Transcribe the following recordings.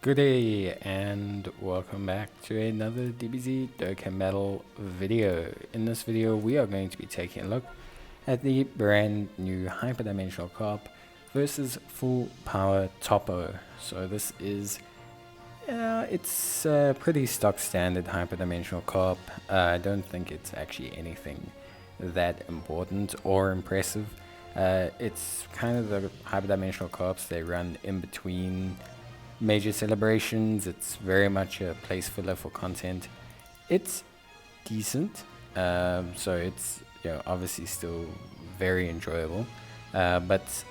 Good day and welcome back to another DBZ Dokkan Metal video. In this video we are going to be taking a look at the brand new hyperdimensional co-op versus full power Toppo. So this is it's a pretty stock standard hyperdimensional co-op. I don't think it's actually anything that important or impressive. It's kind of the hyperdimensional co-ops they run in between major celebrations. It's very much a place filler for content. It's decent, so it's obviously still very enjoyable, but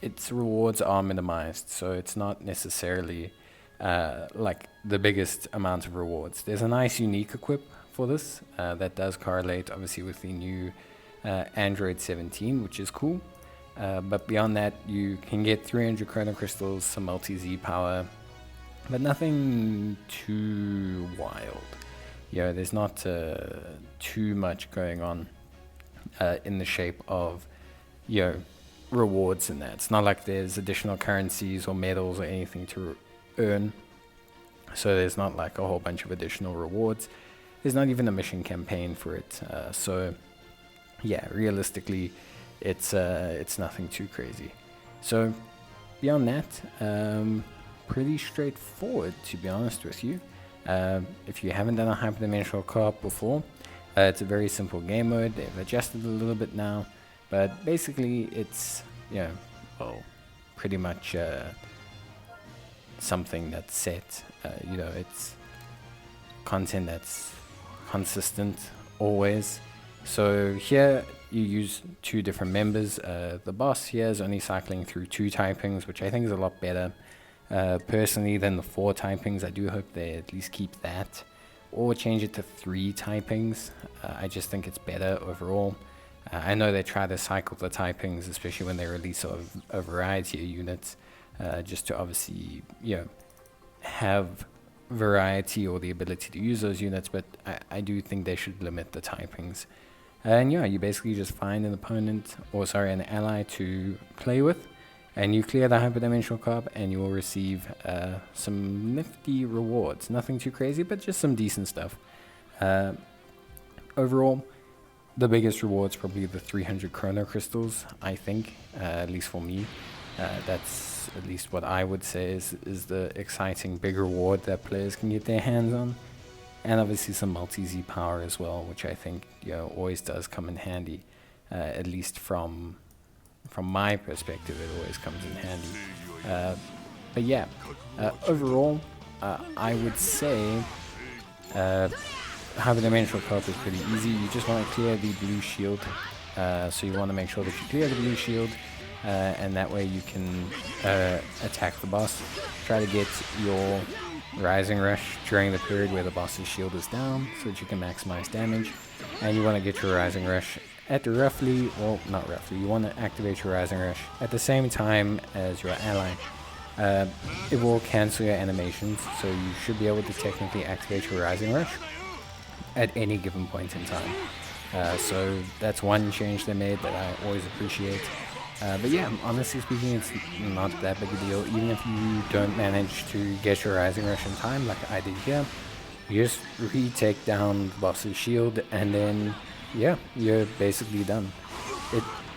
its rewards are minimized, so it's not necessarily like the biggest amount of rewards. There's a nice unique equip for this that does correlate obviously with the new Android 17, which is cool. But beyond that, you can get 300 Chrono Crystals, some multi-Z power, but nothing too wild. There's not too much going on in the shape of, rewards in that. It's not like there's additional currencies or medals or anything to earn. So there's not like a whole bunch of additional rewards. There's not even a mission campaign for it. So yeah, realistically, it's nothing too crazy. So beyond that, pretty straightforward, to be honest with you. If you haven't done a hyperdimensional co-op before, it's a very simple game mode. They've adjusted a little bit now, but basically it's pretty much something that's set. It's content that's consistent always. So here you use two different members. The boss here is only cycling through 2 typings, which I think is a lot better personally than the 4 typings. I do hope they at least keep that or change it to 3 typings. I just think it's better overall. I know they try to cycle the typings, especially when they release a variety of units, just to obviously have variety or the ability to use those units, but I do think they should limit the typings. And you basically just find an opponent, or sorry, an ally to play with, and you clear the hyperdimensional co-op and you will receive some nifty rewards. Nothing too crazy, but just some decent stuff. Overall, the biggest reward's probably the 300 Chrono Crystals, I think, at least for me. That's at least what I would say is the exciting big reward that players can get their hands on. And obviously some multi-Z power as well, which I think always does come in handy. At least from my perspective, it always comes in handy. But yeah, overall, I would say hyperdimensional co-op is pretty easy. You just want to clear the blue shield. So you want to make sure that you clear the blue shield, and that way you can attack the boss. Try to get your Rising Rush during the period where the boss's shield is down so that you can maximize damage, and you want to get your Rising Rush at roughly, well, not roughly, you want to activate your Rising Rush at the same time as your ally. It will cancel your animations, so you should be able to technically activate your Rising Rush at any given point in time. So that's one change they made that I always appreciate. But yeah, honestly speaking, it's not that big a deal. Even if you don't manage to get your Rising Rush in time, like I did here, you just retake down the boss's shield, and then, yeah, you're basically done.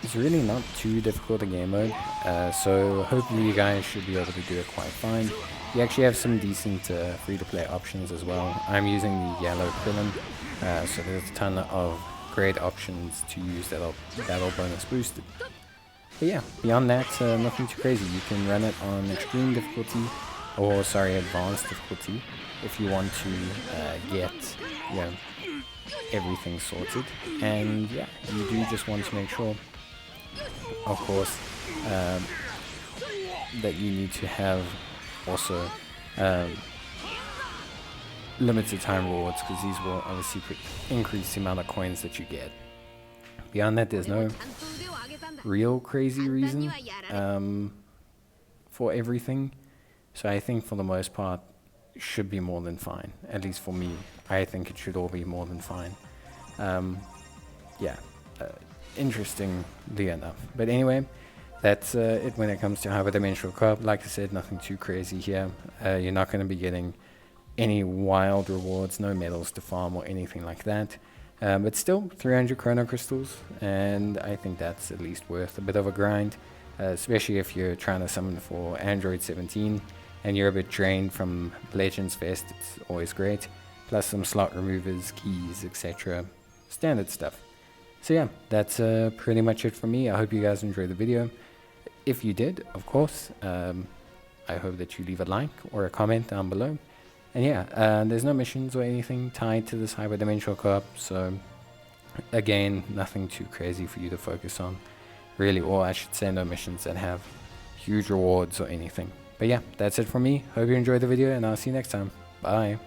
It's really not too difficult a game mode, so hopefully you guys should be able to do it quite fine. You actually have some decent free-to-play options as well. I'm using the yellow Krillin, so there's a ton of great options to use that are battle bonus boosted. But yeah, beyond that, nothing too crazy. You can run it on extreme difficulty, or sorry, advanced difficulty, if you want to get everything sorted. And yeah, you do just want to make sure, of course, that you need to have also limited time rewards, because these will obviously increase the amount of coins that you get. Beyond that, there's no real crazy reason for everything, so I think for the most part it should be more than fine. At least for me, I think it should all be more than fine. Yeah, interestingly enough. But anyway, that's it when it comes to hyperdimensional co-op. Like I said, nothing too crazy here. You're not going to be getting any wild rewards, no medals to farm or anything like that. But still, 300 chrono crystals, and I think that's at least worth a bit of a grind, especially if you're trying to summon for Android 17 and you're a bit drained from Legends Fest. It's always great. Plus some slot removers, keys, etc. Standard stuff. So yeah, that's pretty much it for me. I hope you guys enjoyed the video. If you did, of course, I hope that you leave a like or a comment down below. And yeah, there's no missions or anything tied to this hyperdimensional co-op, so again, nothing too crazy for you to focus on, really, or I should say no missions that have huge rewards or anything. But yeah, that's it from me. Hope you enjoyed the video, and I'll see you next time. Bye.